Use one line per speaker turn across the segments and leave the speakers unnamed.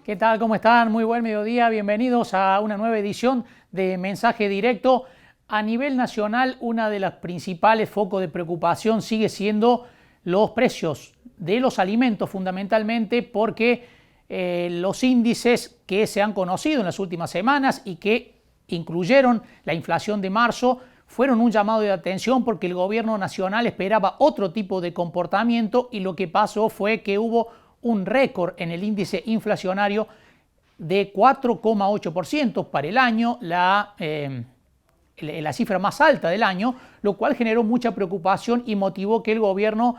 ¿Qué tal? ¿Cómo están? Muy buen mediodía. Bienvenidos a una nueva edición de Mensaje Directo. A nivel nacional, una de las principales focos de preocupación sigue siendo los precios de los alimentos, fundamentalmente porque los índices que se han conocido en las últimas semanas y que incluyeron la inflación de marzo fueron un llamado de atención porque el gobierno nacional esperaba otro tipo de comportamiento y lo que pasó fue que hubo un récord en el índice inflacionario de 4,8% para el año, la cifra más alta del año, lo cual generó mucha preocupación y motivó que el gobierno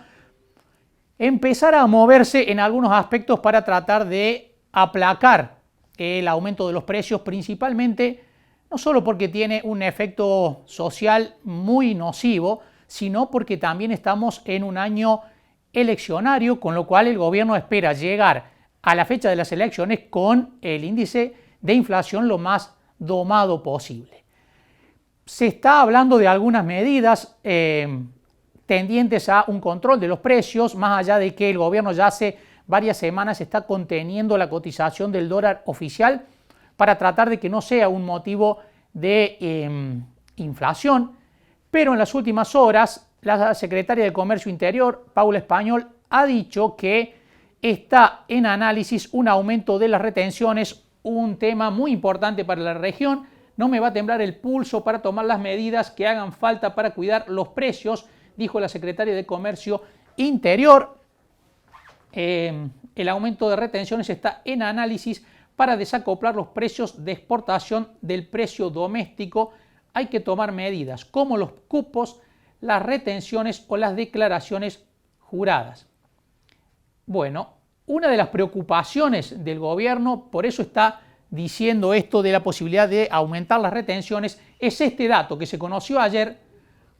empezara a moverse en algunos aspectos para tratar de aplacar el aumento de los precios, principalmente no solo porque tiene un efecto social muy nocivo, sino porque también estamos en un año eleccionario, con lo cual el gobierno espera llegar a la fecha de las elecciones con el índice de inflación lo más domado posible. Se está hablando de algunas medidas tendientes a un control de los precios, más allá de que el gobierno ya hace varias semanas está conteniendo la cotización del dólar oficial para tratar de que no sea un motivo de inflación, pero en las últimas horas la secretaria de Comercio Interior, Paula Español, ha dicho que está en análisis un aumento de las retenciones, un tema muy importante para la región. No me va a temblar el pulso para tomar las medidas que hagan falta para cuidar los precios, dijo la secretaria de Comercio Interior. El aumento de retenciones está en análisis para desacoplar los precios de exportación del precio doméstico. Hay que tomar medidas como los cupos, las retenciones o las declaraciones juradas. Bueno, una de las preocupaciones del gobierno, por eso está diciendo esto de la posibilidad de aumentar las retenciones, es este dato que se conoció ayer,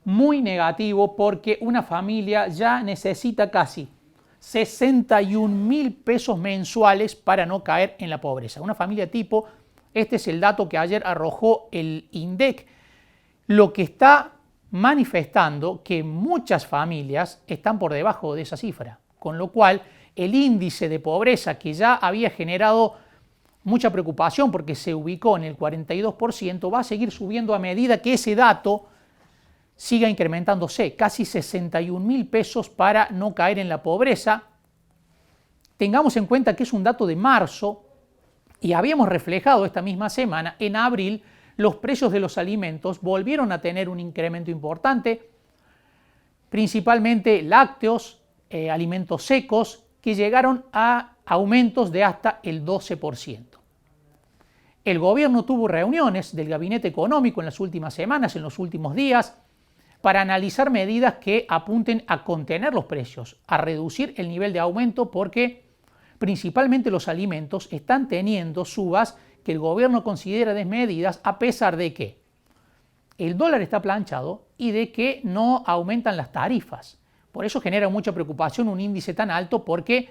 muy negativo, porque una familia ya necesita casi 61.000 pesos mensuales para no caer en la pobreza. Una familia tipo, este es el dato que ayer arrojó el INDEC, lo que está manifestando que muchas familias están por debajo de esa cifra, con lo cual el índice de pobreza, que ya había generado mucha preocupación porque se ubicó en el 42%, va a seguir subiendo a medida que ese dato siga incrementándose, casi 61.000 pesos para no caer en la pobreza. Tengamos en cuenta que es un dato de marzo y habíamos reflejado esta misma semana, en abril, los precios de los alimentos volvieron a tener un incremento importante, principalmente lácteos, alimentos secos, que llegaron a aumentos de hasta el 12%. El gobierno tuvo reuniones del gabinete económico en las últimas semanas, en los últimos días, para analizar medidas que apunten a contener los precios, a reducir el nivel de aumento, porque principalmente los alimentos están teniendo subas que el gobierno considera desmedidas, a pesar de que el dólar está planchado y de que no aumentan las tarifas. Por eso genera mucha preocupación un índice tan alto, porque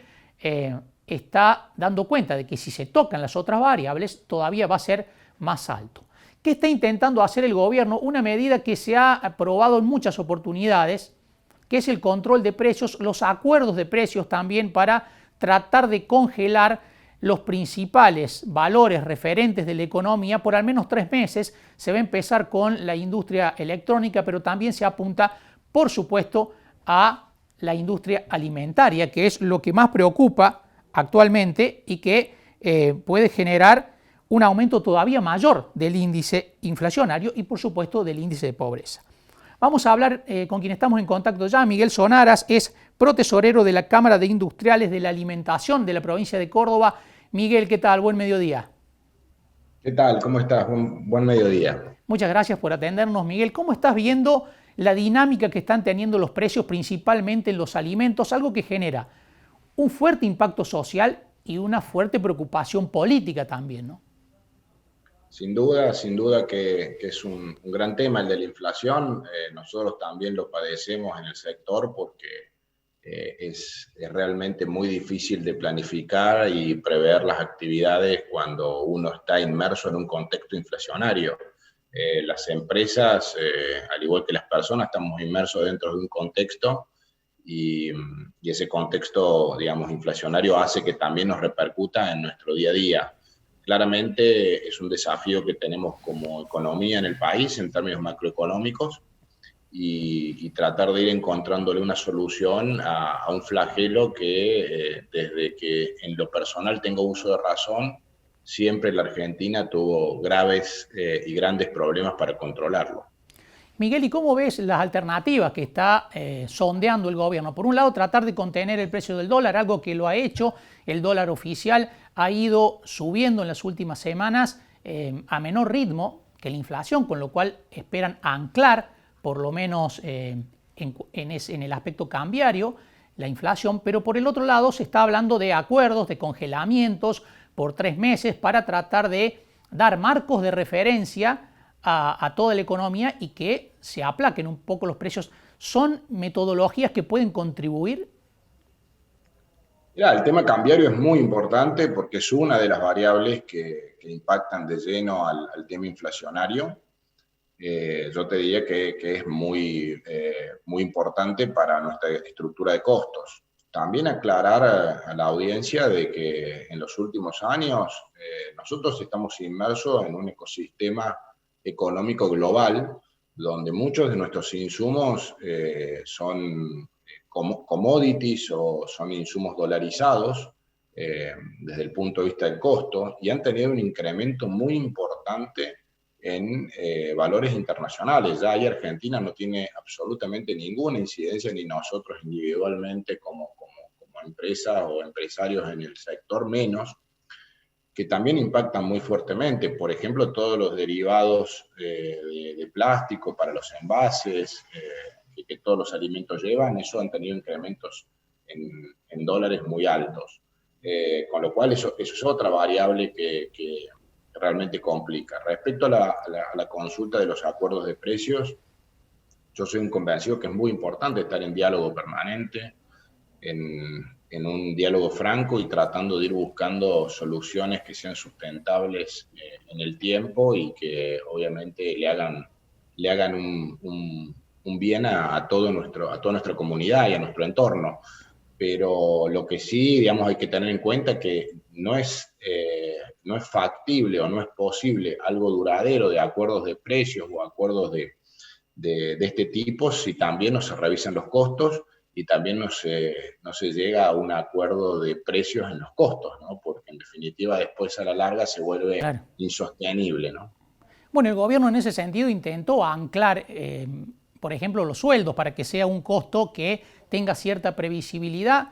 está dando cuenta de que si se tocan las otras variables todavía va a ser más alto. ¿Qué está intentando hacer el gobierno? Una medida que se ha aprobado en muchas oportunidades, que es el control de precios, los acuerdos de precios también, para tratar de congelar los principales valores referentes de la economía por al menos 3 meses. Se va a empezar con la industria electrónica, pero también se apunta, por supuesto, a la industria alimentaria, que es lo que más preocupa actualmente y que puede generar un aumento todavía mayor del índice inflacionario y, por supuesto, del índice de pobreza. Vamos a hablar con quien estamos en contacto ya. Miguel Sonaras es protesorero de la Cámara de Industriales de la Alimentación de la provincia de Córdoba. Miguel, ¿qué tal? Buen mediodía.
¿Qué tal? ¿Cómo estás? Buen mediodía.
Muchas gracias por atendernos, Miguel. ¿Cómo estás viendo la dinámica que están teniendo los precios, principalmente en los alimentos? Algo que genera un fuerte impacto social y una fuerte preocupación política también, ¿no?
Sin duda que es un gran tema el de la inflación. Nosotros también lo padecemos en el sector porque es realmente muy difícil de planificar y prever las actividades cuando uno está inmerso en un contexto inflacionario. Las empresas, al igual que las personas, estamos inmersos dentro de un contexto y ese contexto, digamos, inflacionario hace que también nos repercuta en nuestro día a día. Claramente es un desafío que tenemos como economía en el país en términos macroeconómicos y tratar de ir encontrándole una solución a un flagelo que desde que en lo personal tengo uso de razón, siempre la Argentina tuvo graves y grandes problemas para controlarlo.
Miguel, ¿y cómo ves las alternativas que está sondeando el gobierno? Por un lado, tratar de contener el precio del dólar, algo que lo ha hecho. El dólar oficial ha ido subiendo en las últimas semanas a menor ritmo que la inflación, con lo cual esperan anclar, por lo menos en el aspecto cambiario, la inflación. Pero por el otro lado, se está hablando de acuerdos, de congelamientos por 3 meses para tratar de dar marcos de referencia a toda la economía y que se aplaquen un poco los precios. ¿Son metodologías que pueden contribuir?
Mira, el tema cambiario es muy importante porque es una de las variables que impactan de lleno al tema inflacionario. Yo te diría que es muy importante para nuestra estructura de costos. También aclarar a la audiencia de que en los últimos años nosotros estamos inmersos en un ecosistema económico global, donde muchos de nuestros insumos son commodities o son insumos dolarizados desde el punto de vista del costo y han tenido un incremento muy importante en valores internacionales. Ya ahí Argentina no tiene absolutamente ninguna incidencia, ni nosotros individualmente como empresas o empresarios en el sector menos, que también impactan muy fuertemente. Por ejemplo, todos los derivados de plástico para los envases que todos los alimentos llevan, eso han tenido incrementos en dólares muy altos. Con lo cual eso es otra variable que realmente complica. Respecto a la consulta de los acuerdos de precios, yo soy un convencido que es muy importante estar en diálogo permanente, en un diálogo franco y tratando de ir buscando soluciones que sean sustentables en el tiempo y que obviamente le hagan un bien a toda nuestra comunidad y a nuestro entorno. Pero lo que sí, digamos, hay que tener en cuenta que no es factible o no es posible algo duradero de acuerdos de precios o acuerdos de este tipo si también no se revisan los costos y también no se llega a un acuerdo de precios en los costos, ¿no? Porque en definitiva después a la larga se vuelve
Claro.
insostenible, ¿no?
Bueno, el gobierno en ese sentido intentó anclar, por ejemplo, los sueldos para que sea un costo que tenga cierta previsibilidad.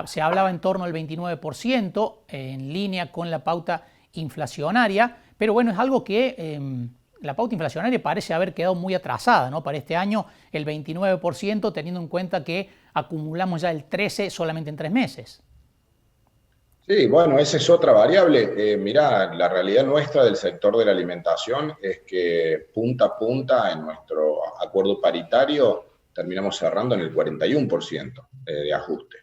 Se hablaba en torno al 29%, en línea con la pauta inflacionaria, pero bueno, es algo que la pauta inflacionaria parece haber quedado muy atrasada, ¿no? Para este año el 29%, teniendo en cuenta que acumulamos ya el 13% solamente en 3 meses.
Sí, bueno, esa es otra variable. Mirá, la realidad nuestra del sector de la alimentación es que punta a punta en nuestro acuerdo paritario terminamos cerrando en el 41% de ajuste.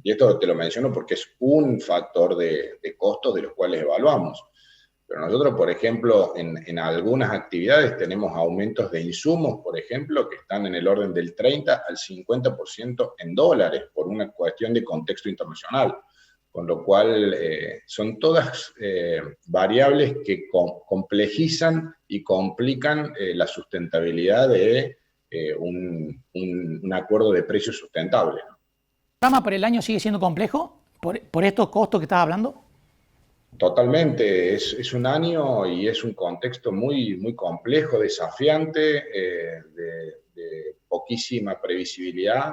Y esto te lo menciono porque es un factor de costos de los cuales evaluamos. Pero nosotros, por ejemplo, en algunas actividades tenemos aumentos de insumos, por ejemplo, que están en el orden del 30 al 50% en dólares por una cuestión de contexto internacional. Con lo cual son todas variables que complejizan y complican la sustentabilidad de un acuerdo de precios sustentable, ¿no?
¿El programa para el año sigue siendo complejo por estos costos que estás hablando?
Totalmente, es un año y es un contexto muy, muy complejo, desafiante, de poquísima previsibilidad,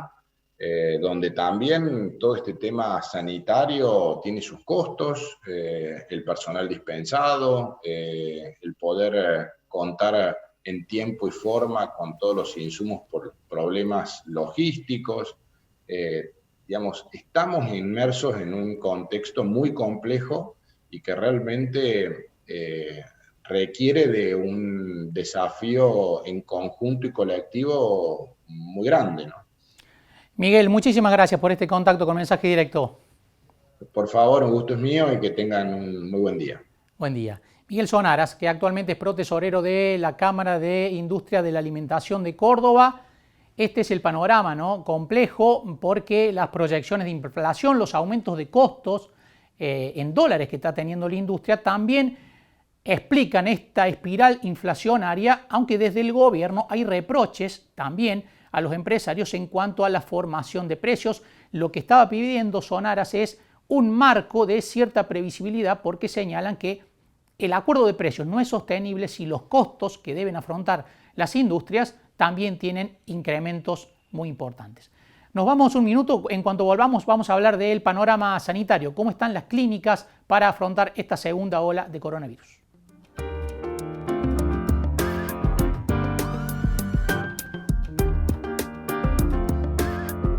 donde también todo este tema sanitario tiene sus costos, el personal dispensado, el poder contar en tiempo y forma con todos los insumos por problemas logísticos. Digamos, estamos inmersos en un contexto muy complejo y que realmente requiere de un desafío en conjunto y colectivo muy grande, ¿no?
Miguel, muchísimas gracias por este contacto con Mensaje Directo.
Por favor, un gusto es mío y que tengan un muy buen día.
Buen día. Miguel Sonaras, que actualmente es protesorero de la Cámara de Industria de la Alimentación de Córdoba. Este es el panorama, ¿no? Complejo, porque las proyecciones de inflación, los aumentos de costos en dólares que está teniendo la industria también explican esta espiral inflacionaria, aunque desde el gobierno hay reproches también a los empresarios en cuanto a la formación de precios. Lo que estaba pidiendo Sonaras es un marco de cierta previsibilidad, porque señalan que el acuerdo de precios no es sostenible si los costos que deben afrontar las industrias también tienen incrementos muy importantes. Nos vamos un minuto, en cuanto volvamos vamos a hablar del panorama sanitario, cómo están las clínicas para afrontar esta segunda ola de coronavirus.